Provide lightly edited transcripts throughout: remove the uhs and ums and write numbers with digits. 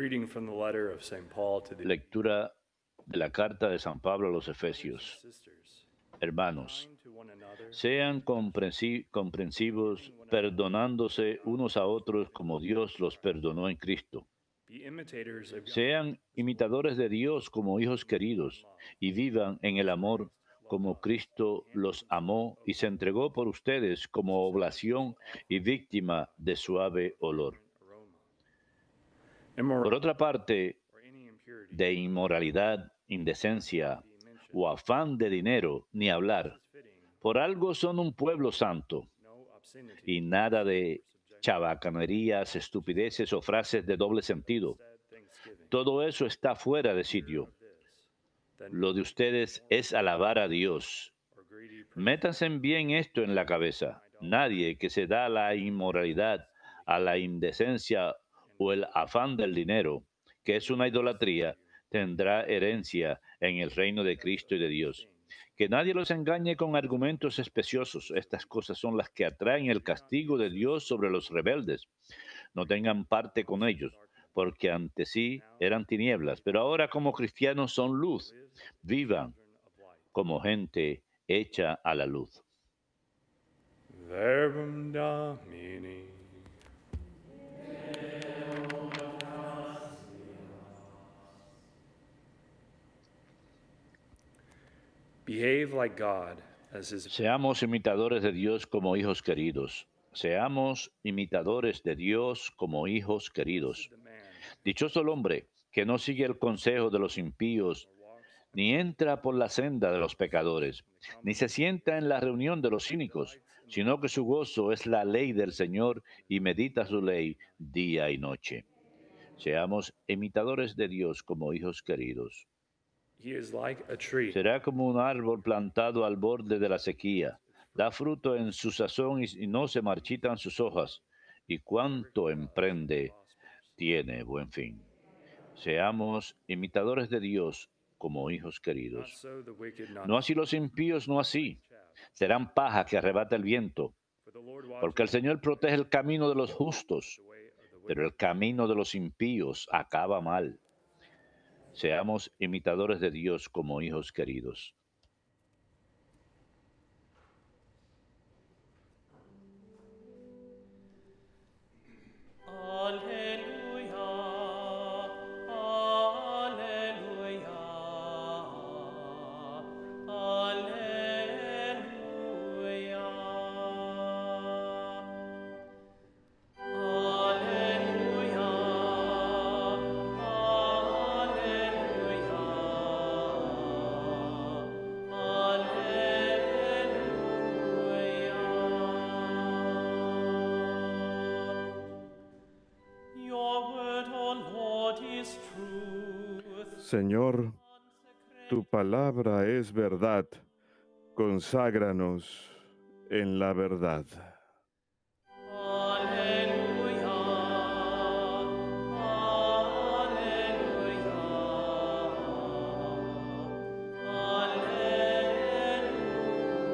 reading from the letter of St. Paul to the Lectura de la carta de San Pablo a los brothers and Efesios. sisters. Hermanos, Kind to one another, sean comprensivos, perdonándose unos a otros como Dios los perdonó en Cristo. be imitators of God Sean imitadores de Dios como hijos queridos y vivan en el amor como Cristo los amó y se entregó por ustedes como oblación y víctima de suave olor. aroma. Por Immorality otra parte, or any impurity de inmoralidad, indecencia o afán de dinero, ni hablar. is fitting, Por algo son un pueblo santo, no obscenity, y nada de chabacanerías, estupideces o frases de doble sentido. instead thanksgiving. Todo eso está fuera de sitio. Of this, then Lo de ustedes es alabar a Dios. or greedy Métanse bien esto en la cabeza. Nadie que se da a la inmoralidad, a la indecencia o el afán del dinero, que es una idolatría, tendrá herencia en el reino de Cristo y de Dios. Que nadie los engañe con argumentos especiosos. Estas cosas son las que atraen el castigo de Dios sobre los rebeldes. No tengan parte con ellos, porque ante sí eran tinieblas, pero ahora como cristianos son luz. Vivan of light. como gente hecha a la luz. Verbum Domini. Behave like God as his Seamos imitadores de Dios como hijos queridos. Seamos imitadores de Dios como hijos queridos. the man Dichoso el hombre que no sigue el consejo de los impíos, ni entra por la senda de los pecadores, ni se sienta en la reunión de los cínicos, sino que su gozo es la ley del Señor y medita su ley día y noche. Seamos imitadores de Dios como hijos queridos. he is like a tree Será como un árbol plantado al borde de la sequía. Da fruto en su sazón y no se marchitan sus hojas. Y cuanto emprende, tiene buen fin. Seamos imitadores de Dios como hijos not queridos. so the wicked, not No así los impíos, no así. chaff. Serán paja que arrebata el viento. For the Lord watches Porque el Señor protege el camino de los justos, the way of the wicked. pero el camino de los impíos acaba mal. Seamos imitadores de Dios como hijos queridos. Alleluia, alleluia, alleluia. Alleluia, alleluia. Your word, O Lord, is truth. Señor, tu palabra es verdad. Conságranos en la verdad. Alleluia,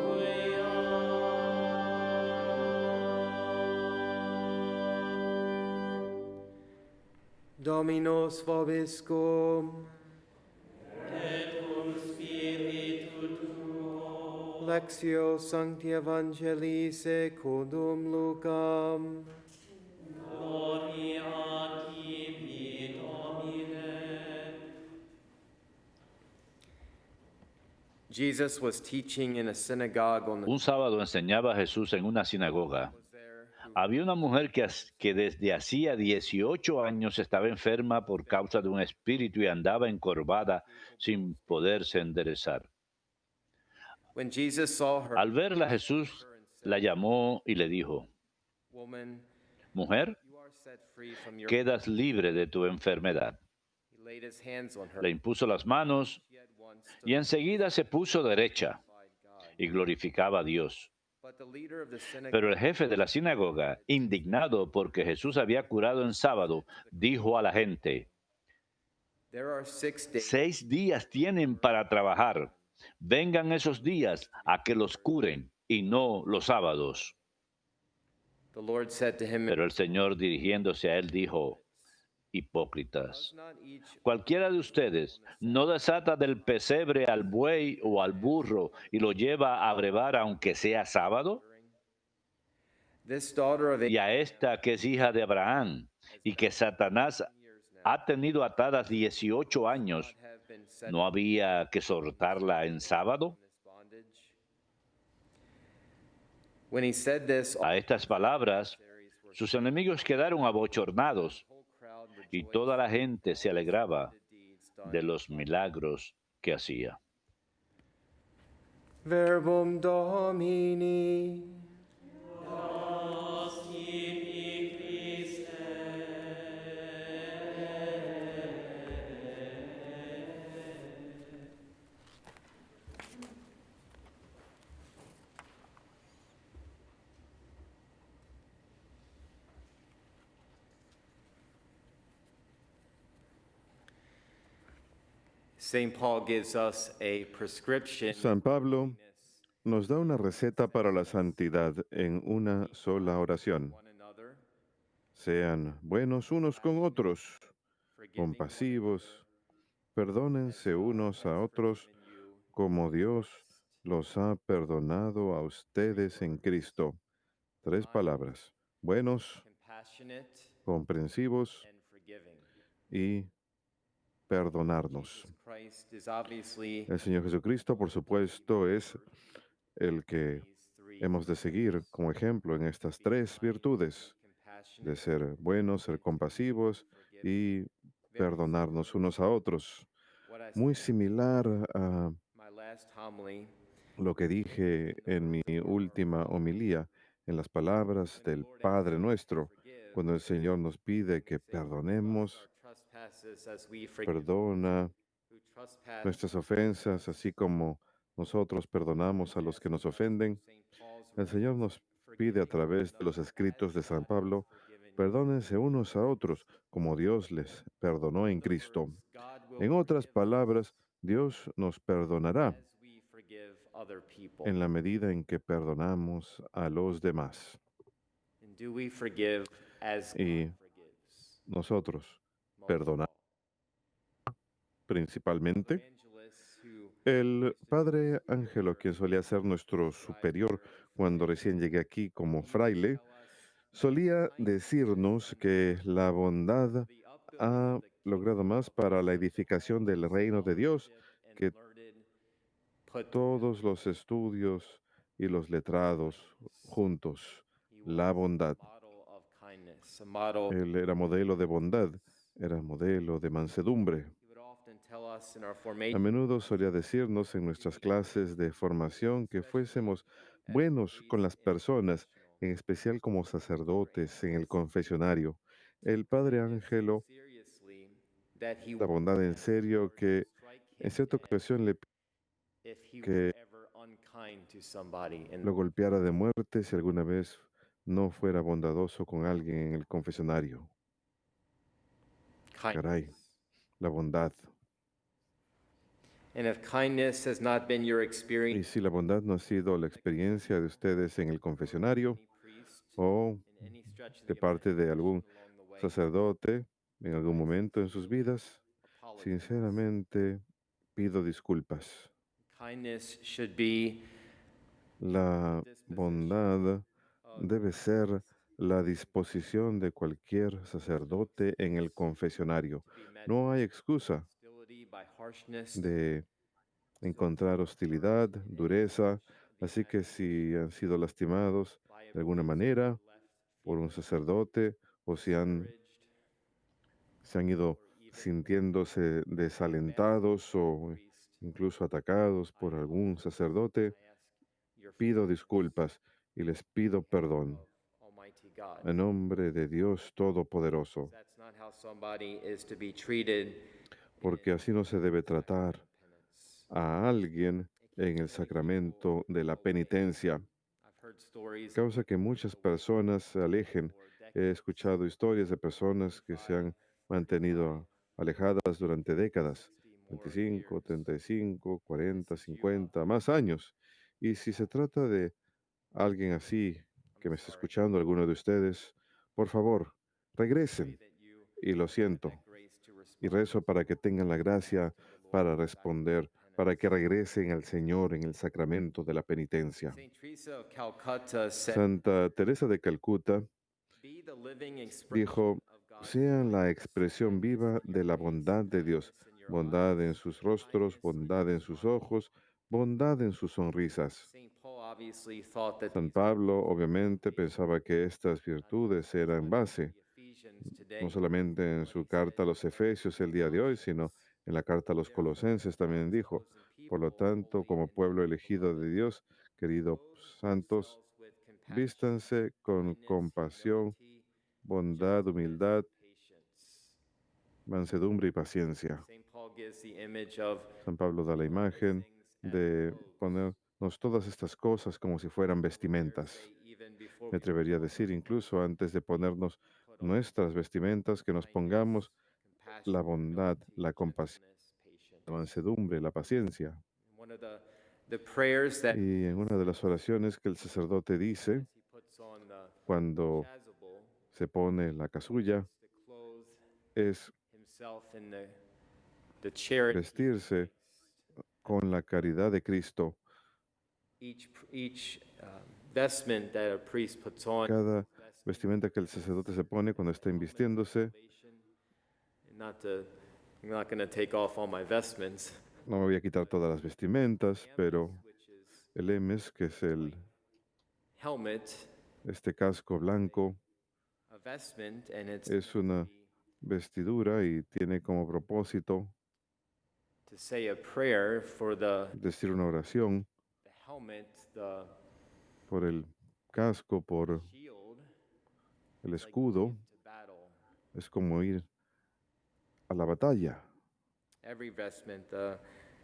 alleluia. Dominus vobiscum. Et cum spiritu tuo. Lectio Sancti Evangelii secundum Lucam. Gloria tibi, Domine. Jesus was teaching in a synagogue on the Un sábado enseñaba a Jesús en una sinagoga. was there who Había una mujer que desde hacía 18 años estaba enferma por causa de un espíritu y andaba encorvada sin poderse enderezar. when Jesus saw her, Al verla, Jesús la llamó y le dijo, woman, mujer, you are set free from your quedas libre de tu enfermedad. He laid his hands on her. Le impuso las manos She at once stood y enseguida se puso derecha beside God. y glorificaba a Dios. But the leader of the synagogue Pero el jefe de la sinagoga, indignado porque Jesús había curado en sábado, dijo a la gente, there are 6 days 6 días tienen para trabajar. Vengan esos días a que los curen y no los sábados. The Lord said to him, Pero el Señor, dirigiéndose a él, dijo, hipócritas. Does not each Cualquiera de ustedes no desata del pesebre al buey o al burro y lo lleva a brevar aunque sea sábado. this daughter of Y a esta que es hija de Abraham y que Satanás years now ha tenido atadas 18 años, have been set ¿no había que soltarla en sábado? in this bondage? When he said this, all A estas palabras, adversaries were sus enemigos quedaron abochornados the whole crowd y rejoiced toda la gente se alegraba at the deeds done. de los milagros que hacía. Verbum Domini. St. Paul gives us a prescription San Pablo nos da una receta para la santidad en una sola oración. one another, Sean buenos unos con otros, forgiving one compasivos, perdónense unos a otros como Dios los ha perdonado a ustedes en Cristo. 3 palabras: buenos, compassionate, comprensivos and forgiving. y perdonarnos. Jesus Christ is obviously El Señor Jesucristo, por supuesto, es el que these three: hemos de seguir como ejemplo en estas 3 virtudes, de compassionate, ser buenos, ser compasivos y perdonarnos unos a otros. what I Muy said similar a in my last homily, lo que dije en mi última homilía, en las palabras del Padre nuestro, cuando el Señor nos pide que perdonemos, our trespasses as we forgive perdona who trespass. nuestras ofensas, así como nosotros perdonamos a los que nos ofenden. St. Paul's El Señor nos pide a través de los escritos de San Pablo, perdónense unos a otros, como Dios les perdonó en Cristo. God will En otras palabras, Dios nos perdonará as we forgive other people. en la medida en que perdonamos a los demás. And do we forgive as Y God forgives? nosotros Most perdonamos principalmente. evangelists who El padre Ángelo, quien solía ser nuestro superior cuando recién llegué aquí como fraile, solía decirnos que la bondad ha logrado más para la edificación del reino de Dios que put todos los estudios y los letrados juntos. La bondad. model of kindness, a model Él era modelo de bondad, era modelo de mansedumbre. he would often tell us in our A formation menudo solía decirnos en nuestras clases de formación que fuésemos buenos con las personas, en especial como sacerdotes en el confesionario. El padre Ángelo, seriously that he la bondad en serio, que strike en his cierta head ocasión le if he que were ever unkind to somebody and lo golpeara de muerte si alguna vez no fuera bondadoso con alguien en el confesionario. Caray, kindness. la bondad. And if kindness has not been your Y experience, si la bondad no ha sido la experiencia de ustedes en el confesionario any priest o in any stretch of de the parte de algún imagination along the way, sacerdote en algún momento en sus vidas, apologize. sinceramente pido disculpas. Kindness should be La bondad debe ser la disposición de cualquier sacerdote en el confesionario. No hay excusa hostility by harshness. de encontrar hostilidad, dureza, así que si han sido lastimados by a de alguna priest, manera left por un feeling sacerdote o si discouraged, se han ido sintiéndose desalentados o priest, incluso atacados por algún sacerdote, I ask your pido disculpas y les pido perdón Almighty God. en nombre de Dios Todopoderoso, That's not how somebody is to be treated porque así no se debe tratar penance. a alguien en el sacramento de la penitencia. I've heard stories Causa que muchas personas se alejen. He escuchado historias de personas que se han mantenido alejadas durante décadas, 25, 35, 40, 50, más años. Y si se trata de alguien así que me está escuchando, alguno de ustedes, por favor, regresen. that you y lo siento. that grace to Y respond. rezo para que tengan la gracia para responder, para que regresen al Señor en el sacramento de la penitencia. Saint Teresa of Calcutta said, Santa Teresa de Calcuta "Be the living expression dijo, of God's sean la kindness expresión viva de la bondad de Dios, in your bondad en eyes, sus rostros, kindness bondad en sus ojos, bondad en sus sonrisas. Saint Paul obviously thought that San these Pablo obviamente pensaba que estas virtudes eran base, the Ephesians today. no solamente en su carta a los Efesios el día de hoy, sino en la carta a los Colosenses también dijo. Por lo tanto, como pueblo elegido de Dios, queridos santos, With compassion, vístanse con kindness, compasión, humility, bondad, humildad, patience. mansedumbre y paciencia. Saint Paul gives the image of San Pablo da la imagen de ponernos todas estas cosas como si fueran vestimentas. even before Me atrevería a decir, incluso antes de ponernos nuestras vestimentas, que nos pongamos la bondad, la compasión, la mansedumbre, la paciencia. one of the prayers that Y en una de las oraciones que el sacerdote dice he puts on the cuando chasuble se pone la casulla to clothe es himself in the charity. vestirse con la caridad de Cristo. Each vestment that a priest puts on, Cada vestimenta que el sacerdote se pone cuando está invistiéndose, I'm not going to take off all my vestments, no me voy a quitar todas las vestimentas, pero which is el emes, que es helmet, este casco blanco, a vestment, and it's es una vestidura y tiene como propósito to say a prayer for decir una oración the helmet, the por el casco, por shield, el escudo. to battle. Es como ir a la batalla. Every vestment,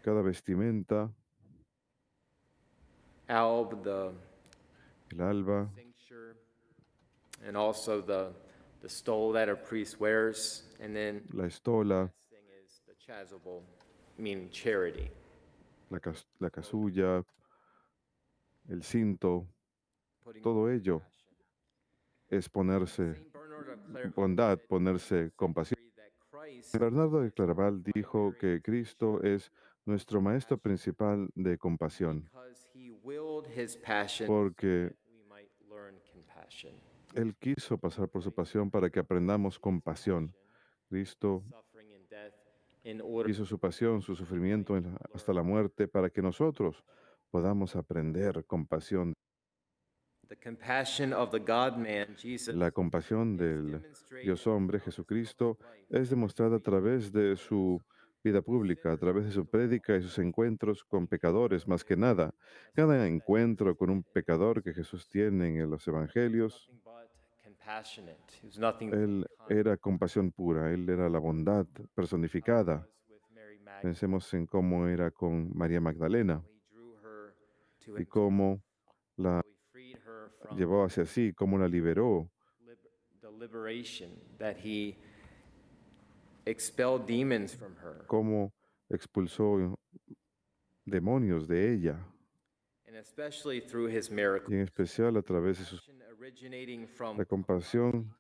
Cada vestimenta, alb, el alba, cincture, and also the stole that a priest wears, and then la estola, thing is the chasuble, meaning charity. la casulla, el cinto, Putting todo ello es ponerse Saint Bernard of Clairvaux bondad, ponerse compasión. that Christ, Bernardo de Claraval dijo que Cristo es nuestro maestro principal de compasión, because he willed his passion, porque we might learn compassion. Él quiso pasar por su pasión para que aprendamos compasión. Cristo Suffering and death in order hizo su pasión, su sufrimiento hasta la muerte para que nosotros podamos aprender compasión. the compassion of the God-man, Jesus, La compasión del Dios hombre, Jesucristo, es demostrada a través de su vida pública, a través de su prédica y sus encuentros con pecadores, más que nada. Cada encuentro con un pecador que Jesús tiene en los evangelios, nothing but compassionate. He was nothing Él era compasión pura, Él era la bondad personificada. with Mary Magdalene. Pensemos en cómo era con María Magdalena He drew her to y him, cómo la he freed her from llevó hacia sí, cómo la liberó, the liberation that he expelled demons from her, cómo expulsó demonios de ella, and especially through his miracle. y en especial a través de su Originating from la compasión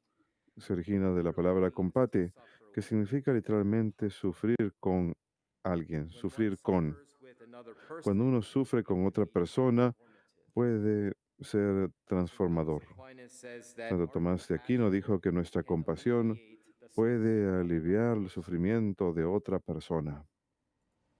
se origina de la palabra compate, que significa literalmente sufrir con alguien, sufrir con. with another person, Cuando uno sufre con otra persona, puede ser transformador. Aquinas says that Santo Tomás de Aquino dijo que nuestra compasión puede aliviar el sufrimiento de otra persona,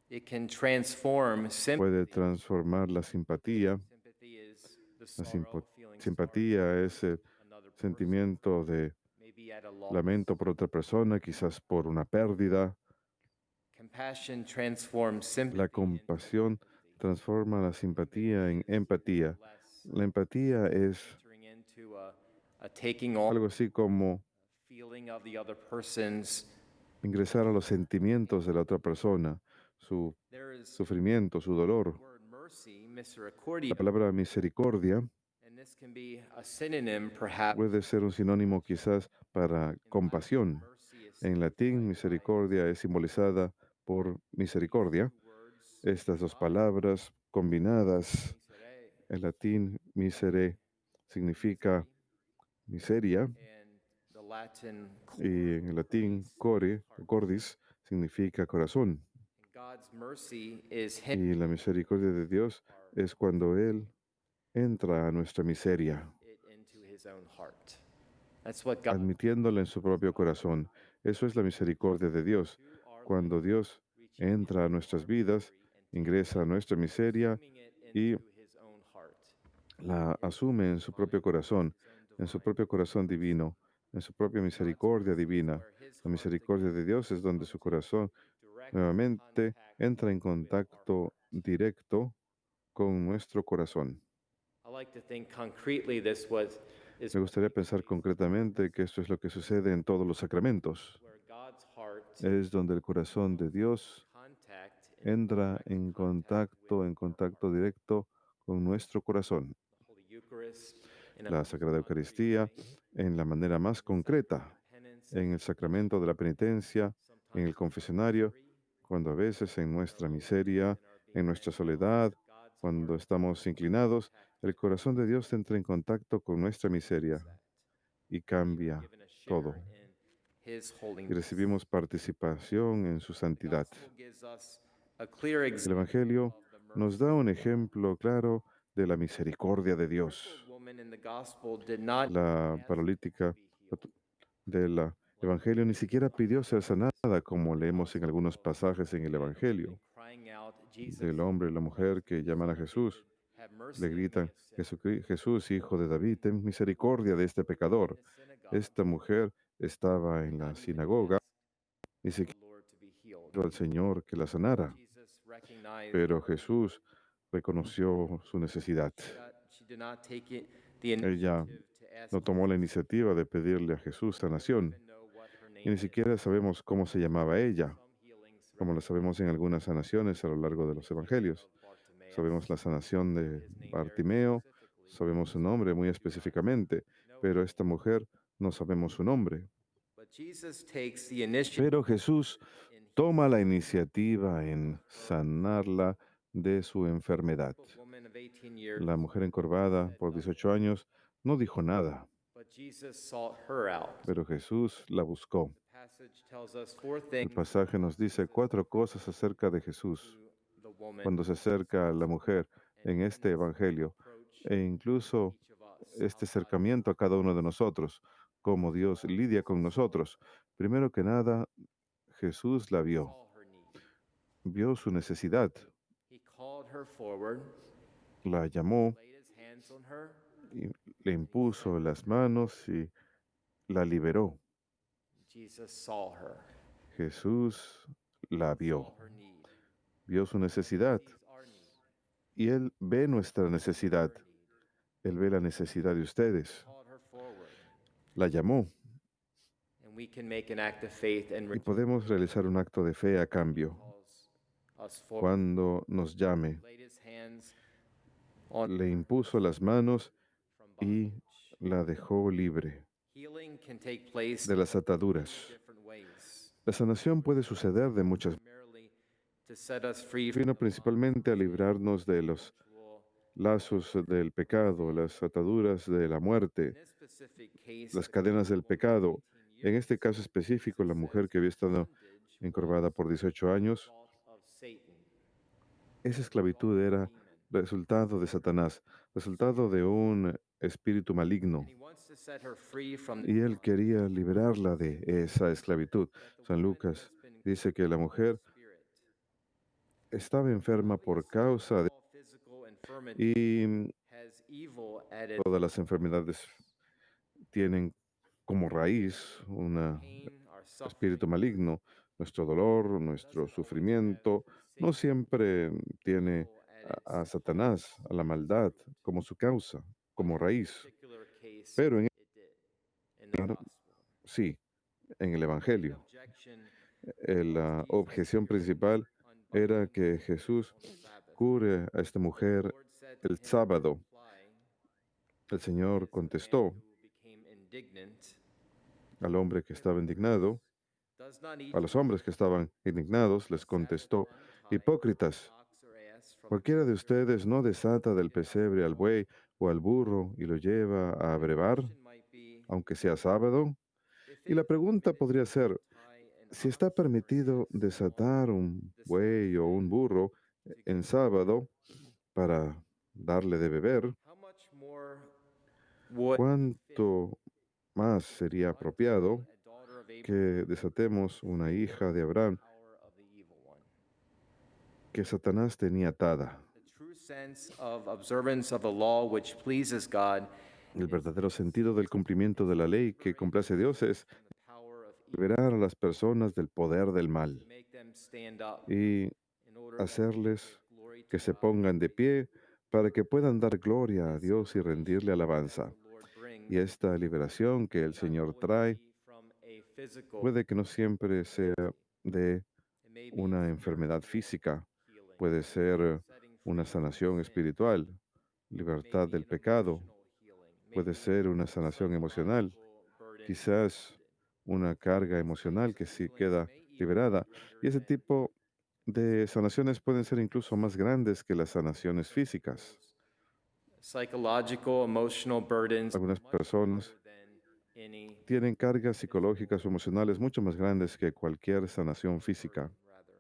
it can transform sympathy. puede transformar la simpatía. Sympathy is the La sorrow, feeling simpatía es el another person, sentimiento de maybe at a loss. lamento por otra persona, quizás por una pérdida. Compassion transforms sympathy. La compasión transforma la simpatía en empatía. La empatía es Entering into a taking on algo así como feeling of the other person's. ingresar a los sentimientos de la otra persona, su There is sufrimiento, su dolor. word mercy, misericordia, La palabra misericordia and this can be a synonym perhaps. puede ser un sinónimo quizás para compasión. Mercy is En latín, misericordia es simbolizada por misericordia. words Estas dos palabras combinadas, miserere, en latín, misere significa miseria and the Latin y en el latín core, cordis, significa corazón. God's mercy is Y la misericordia de Dios es cuando Él entra a nuestra miseria, it into his own heart. That's what God admitiéndola en su propio corazón. Eso es la misericordia de Dios. Cuando Dios entra a nuestras vidas, ingresa a nuestra miseria consuming it y into his own heart. la asume en su propio corazón, en su propio corazón divino, en su propia misericordia divina. La misericordia de Dios es donde su corazón nuevamente entra en contacto directo con nuestro corazón. I like to think concretely this was is Me gustaría pensar concretamente que esto es lo que sucede en todos los sacramentos. where God's heart Es donde el corazón de Dios contact entra en contacto directo con nuestro corazón. Holy Eucharist in a La Sagrada Eucaristía en la manera más concreta, penance, en el sacramento de la penitencia, en el confesionario, cuando a veces en nuestra miseria, en nuestra soledad, cuando estamos inclinados, el corazón de Dios entra en contacto con nuestra miseria y cambia given a share todo. in his Y holiness. recibimos participación en su santidad. Gospel gives us a clear El example Evangelio of the mercy. nos da un ejemplo claro de la misericordia de Dios. The woman in the gospel did not La paralítica del Evangelio ni siquiera pidió ser sanada, como leemos en algunos pasajes en el Evangelio, crying out, Jesus, del hombre y la mujer que llaman a Jesús. have mercy Le on me, gritan, a sinner." Jesús, hijo de David, ten misericordia de este pecador. In the synagogue, Esta mujer estaba en la sinagoga y se the Lord to be healed. quiso al Señor que la sanara, Jesus recognized pero Jesús reconoció su necesidad. she did not take it, the Ella initiative to ask no tomó la iniciativa de pedirle a Jesús sanación, even know what her y name ni is. siquiera sabemos cómo se llamaba ella, Some healings como lo sabemos en algunas sanaciones a lo largo de los evangelios. of Bartimaeus. Sabemos la sanación de His name very Bartimeo, specifically. sabemos su nombre muy específicamente, pero esta mujer no sabemos su nombre. But Jesus takes the initiative Pero Jesús in toma la iniciativa en sanarla de su enfermedad. a woman of 18 years, La mujer encorvada por 18 años no dijo nada, but Jesus sought her out. pero Jesús la buscó. The passage tells us four El things pasaje nos dice 4 cosas acerca de Jesús to the woman cuando se acerca a la mujer en este evangelio, approach e incluso each of us. este acercamiento a cada uno de nosotros, cómo Dios lidia con nosotros. Primero que nada, Jesús la vio, Saw her need. vio su necesidad, He called her forward, la llamó laid his hands on her, y le impuso las manos y la liberó. Jesus saw her, Jesús la vio, saw her need, vio su necesidad sees our need, y Él ve nuestra necesidad. her need. Él ve la necesidad de ustedes. Called her forward, La llamó and we can make an act of faith and y podemos realizar un acto de fe a cambio. calls us forward. Cuando nos llame, Laid his hands on le impuso las manos from y bondage. la dejó libre Healing can take place de las in ataduras. different ways. La sanación puede suceder de muchas Primarily to set us free from vino principalmente a librarnos de los sexual. lazos del pecado, las ataduras de la muerte, In this specific case, las cadenas del pecado. 18 En este years, caso específico, la mujer que había estado bondage encorvada por 18 años, result of Satan, esa esclavitud era resultado de Satanás, resultado de un espíritu maligno. and he wants to set her free from Y él quería liberarla de esa esclavitud. San Lucas dice que la mujer spirit. estaba enferma por causa de... All physical infirmity Y has evil at its todas las enfermedades tienen como raíz un pain, our suffering. espíritu maligno. Nuestro dolor, nuestro sufrimiento, no siempre tiene a Satanás, a la maldad, como su causa, como raíz. Particular case, Pero en, it did in the Claro. gospel. sí, en el Evangelio, Objection la objeción principal era que Jesús cure a esta mujer Lord said to el him in sábado. reply, El Señor contestó "Who became indignant al hombre que estaba indignado, does not eat a los hombres que estaban indignados, les contestó, hipócritas, ox or ass from cualquiera de ustedes no desata del pesebre al buey o al burro y lo lleva a brevar, Question might be, aunque sea sábado. Y la pregunta podría ser, si está permitido desatar un buey o un burro en sábado para darle de beber, how much more would ¿cuánto más sería apropiado a daughter of que Abraham desatemos una hija de Abraham power of the evil one? que Satanás tenía atada? The true sense of observance of the law which pleases God El verdadero sentido del cumplimiento de la ley que complace a Dios es from the power of evil, liberar a las personas del poder del to mal make them stand up y in order that hacerles glory to que se God. pongan de pie para que puedan dar gloria a Dios y rendirle That alabanza. the Lord brings Y esta liberación que el not Señor always trae be from a physical, puede que no siempre sea de it may be una enfermedad spiritual física, healing, puede ser setting una free from sanación sin, espiritual, may libertad be del an pecado, emotional healing, may puede be ser una sanación emocional, psychological burden quizás lifted. una carga These emocional types que of sí healings queda may even be liberada. Y greater ese than tipo de physical sanaciones pueden ser incluso más grandes que las sanaciones Some físicas. people's psychological, emotional burdens are Algunas much personas greater than any tienen cargas psicológicas o emocionales mucho más grandes que cualquier sanación burden, física rather.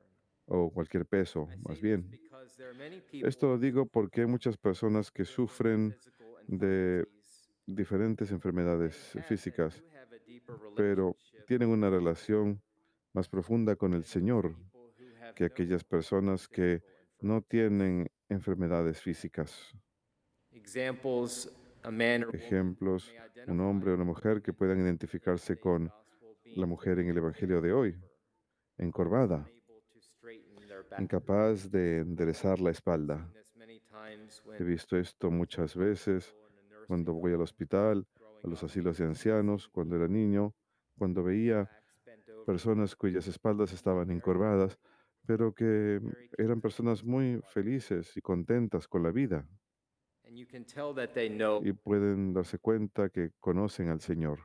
o cualquier peso, I más say this bien. because there are many Esto people lo digo porque hay muchas personas que with different sufren physical de infirmities diferentes enfermedades that físicas, do have a deeper pero relationship tienen una with relación más profunda con el than those Señor people who have que no aquellas personas que physical no infirmities. tienen enfermedades físicas. Examples, a man or woman Ejemplos, may un identify hombre o una with the mujer que woman puedan in identificarse today's con gospel la being mujer en el Evangelio bent de hoy, over, encorvada, unable to straighten their back. incapaz de enderezar la espalda. Seen this many times He when visto esto muchas veces hospital and a cuando nursing voy al home hospital, a growing los up, asilos de ancianos, cuando era niño, cuando veía backs bent over, personas cuyas espaldas estaban encorvadas, pero que very eran content personas with muy life. felices y contentas con la vida And you can tell that they know. y pueden darse cuenta que conocen al Señor.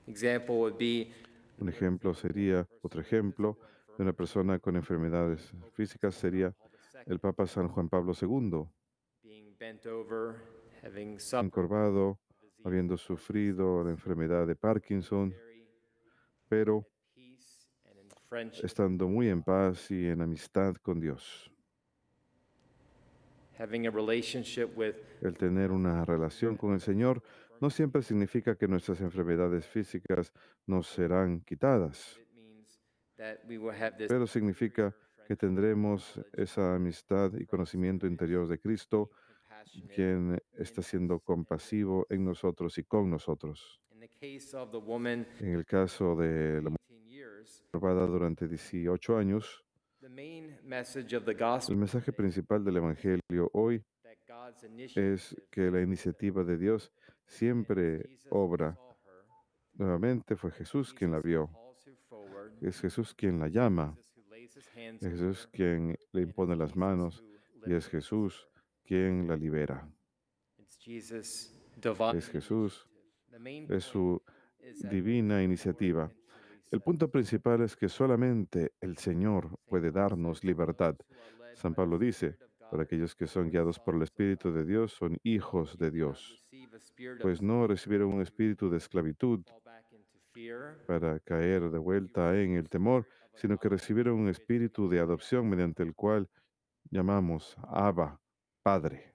Example would be Un another ejemplo example, sería, a otro person with ejemplo physical de una infirmity, persona con enfermedades Pope físicas St. John sería Paul el II, Papa San Juan Pablo II, being bent over, having suffered encorvado, disease habiendo of sufrido la Parkinson's, enfermedad de Parkinson, very pero at peace and in friendship, estando muy en paz y en amistad con Dios. having a relationship with El tener una relación con el Señor no siempre significa que nuestras enfermedades físicas nos serán quitadas, it means that we will have this pero significa que tendremos esa amistad y conocimiento interior de Cristo, compassionate. quien está siendo compasivo en nosotros y con nosotros. In the case of the woman En el caso de la 18 years, mujer durante 18 años, the main message of the el gospel mensaje principal del Evangelio hoy that God's initiative es que la iniciativa de Dios siempre Jesus obra. saw her, Nuevamente fue Jesús quien la Jesus vio, calls her forward, es Jesús quien la llama, Jesus who lays his hands es on Jesús her, quien le and impone it's las Jesus manos who y es liberates Jesús her. quien la libera. It's Jesus' divine Es Jesús, initiative. The main es point su is that divina only the Lord iniciativa. can truly El set punto us free. principal es que solamente el Señor Saint puede Paul darnos says, libertad. "Those who are led San by the Pablo dice, Spirit of para God aquellos que son are guiados por el sons of Espíritu God. de Dios, son hijos You de did not Dios, receive a spirit of pues no recibieron un slavery espíritu de esclavitud to fall back into fear, para caer de you vuelta en received el the temor, spirit of sino que adoption, recibieron un by which we espíritu de cry, adopción Abba, mediante el cual llamamos Abba, Padre.